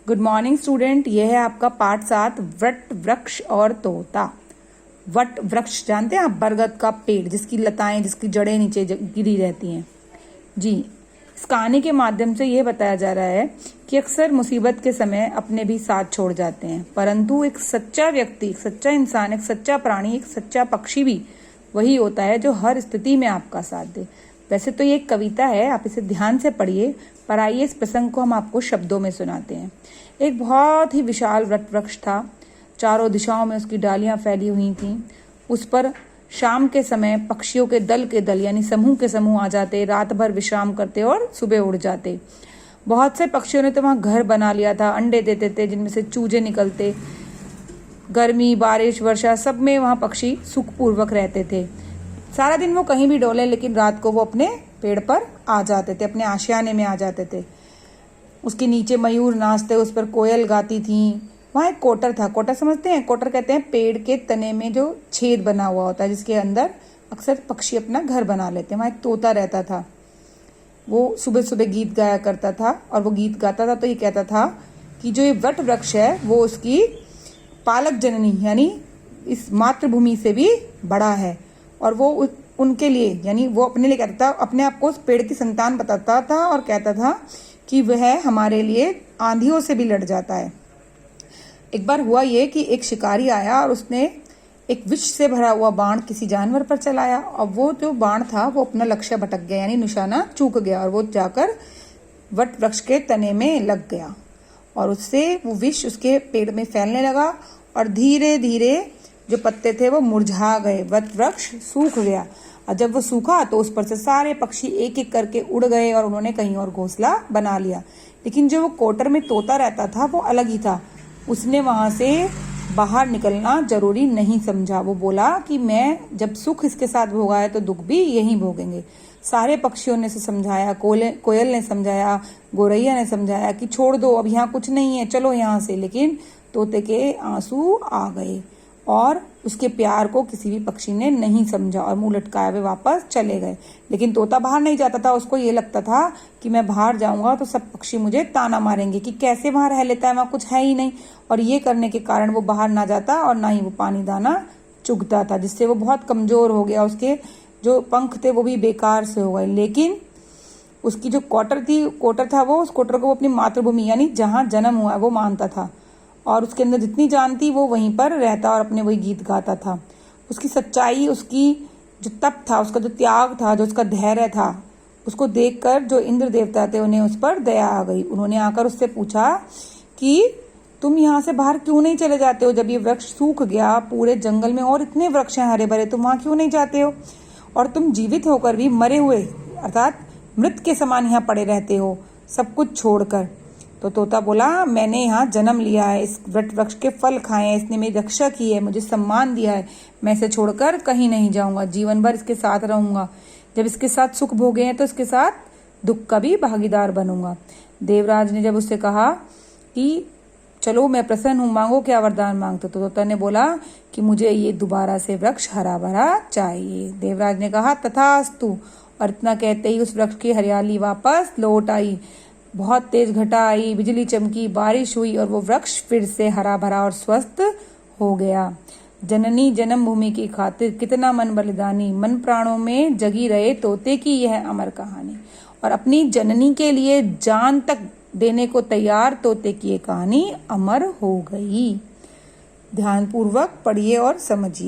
Good morning student. यह है आपका पाठ 7 वट वृक्ष और तोता। वट वृक्ष जानते हैं आप? बरगद का पेड़ जिसकी लताएं, जिसकी जड़ें नीचे गिरी रहती हैं। जी, इस कहानी के माध्यम से यह बताया जा रहा है कि अक्सर मुसीबत के समय अपने भी साथ छोड़ जाते हैं, परंतु एक सच्चा व्यक्ति, एक सच्चा इंसान, एक सच्चा प्राणी, एक सच्चा पक्षी भी वही होता है जो हर स्थिति में आपका साथ दे। वैसे तो ये एक कविता है, आप इसे ध्यान से पढ़िए, पर आइए इस प्रसंग को हम आपको शब्दों में सुनाते हैं। एक बहुत ही विशाल वट वृक्ष था, चारों दिशाओं में उसकी डालियां फैली हुई थीं। उस पर शाम के समय पक्षियों के दल यानी समूह के समूह आ जाते, रात भर विश्राम करते और सुबह उड़ जाते। बहुत से पक्षियों ने तो वहां घर बना लिया था, अंडे देते थे जिनमें से चूजे निकलते। गर्मी, बारिश, वर्षा सब में वहां पक्षी सुखपूर्वक रहते थे। सारा दिन वो कहीं भी डोले, लेकिन रात को वो अपने पेड़ पर आ जाते थे, अपने आशियाने में आ जाते थे। उसके नीचे मयूर नाचते, उस पर कोयल गाती थी। वहाँ एक कोटर था। कोटर समझते हैं? कोटर कहते हैं पेड़ के तने में जो छेद बना हुआ होता है, जिसके अंदर अक्सर पक्षी अपना घर बना लेते हैं। वहाँ एक तोता रहता था। वो सुबह सुबह गीत गाया करता था, और वो गीत गाता था तो ये कहता था कि जो ये वट वृक्ष है वो उसकी पालक जननी यानी इस मातृभूमि से भी बड़ा है, और वो उनके लिए यानी वो अपने लिए कहता था, अपने आप को उस पेड़ की संतान बताता था और कहता था कि वह हमारे लिए आंधियों से भी लड़ जाता है। एक बार हुआ ये कि एक शिकारी आया और उसने एक विष से भरा हुआ बाण किसी जानवर पर चलाया, और वो जो बाण था वो अपना लक्ष्य भटक गया, यानी निशाना चूक गया, और वो जाकर वट वृक्ष के तने में लग गया, और उससे वो विष उसके पेड़ में फैलने लगा, और धीरे धीरे जो पत्ते थे वो मुरझा गए, वट वृक्ष सूख गया। और जब वो सूखा तो उस पर से सारे पक्षी एक एक करके उड़ गए और उन्होंने कहीं और घोंसला बना लिया। लेकिन जो वो कोटर में तोता रहता था वो अलग ही था। उसने वहां से बाहर निकलना जरूरी नहीं समझा। वो बोला कि मैं जब सुख इसके साथ भोगा है तो दुख भी यहीं भोगेंगे। सारे पक्षियों ने से समझाया, कोयल ने समझाया, गोरैया ने समझाया कि छोड़ दो, अब यहाँ कुछ नहीं है, चलो यहाँ से। लेकिन तोते के आंसू आ गए और उसके प्यार को किसी भी पक्षी ने नहीं समझा, और मुंह लटकाए हुए वापस चले गए। लेकिन तोता बाहर नहीं जाता था। उसको ये लगता था कि मैं बाहर जाऊंगा तो सब पक्षी मुझे ताना मारेंगे कि कैसे वहां रह लेता है, वहां कुछ है ही नहीं। और ये करने के कारण वो बाहर ना जाता और ना ही वो पानी दाना चुगता था, जिससे वो बहुत कमजोर हो गया। उसके जो पंख थे वो भी बेकार से हो गए। लेकिन उसकी जो कोटर था, वो उस कोटर को वो अपनी मातृभूमि यानी जहाँ जन्म हुआ है वो मानता था, और उसके अंदर जितनी जान थी वो वहीं पर रहता और अपने वही गीत गाता था। उसकी सच्चाई, उसकी जो तप था, उसका जो त्याग था, जो उसका धैर्य था, उसको देखकर जो इंद्र देवता थे उन्हें उस पर दया आ गई। उन्होंने आकर उससे पूछा कि तुम यहाँ से बाहर क्यों नहीं चले जाते हो? जब ये वृक्ष सूख गया, पूरे जंगल में और इतने वृक्ष हैं हरे भरे, तुम वहां क्यों नहीं जाते हो? और तुम जीवित होकर भी मरे हुए अर्थात मृत के समान यहाँ पड़े रहते हो, सब कुछ छोड़कर। तो तोता बोला, मैंने यहाँ जन्म लिया है, इस वट वृक्ष के फल खाए हैं, इसने मेरी रक्षा की है, मुझे सम्मान दिया है, मैं इसे छोड़कर कहीं नहीं जाऊंगा, जीवन भर इसके साथ रहूंगा। जब इसके साथ सुख भोगे हैं तो इसके साथ दुख का भी भागीदार बनूंगा। देवराज ने जब उससे कहा कि चलो मैं प्रसन्न हूँ, मांगो क्या वरदान मांगते, तो तोता ने बोला कि मुझे ये दोबारा से वृक्ष हरा भरा चाहिए। देवराज ने कहा तथास्तु, और इतना कहते ही उस वृक्ष की हरियाली वापस लौट आई। बहुत तेज घटा आई, बिजली चमकी, बारिश हुई, और वो वृक्ष फिर से हरा भरा और स्वस्थ हो गया। जननी जन्मभूमि की खातिर कितना मन बलिदानी, मन प्राणों में जगी रहे तोते की यह अमर कहानी। और अपनी जननी के लिए जान तक देने को तैयार तोते की ये कहानी अमर हो गई। ध्यानपूर्वक पढ़िए और समझिए।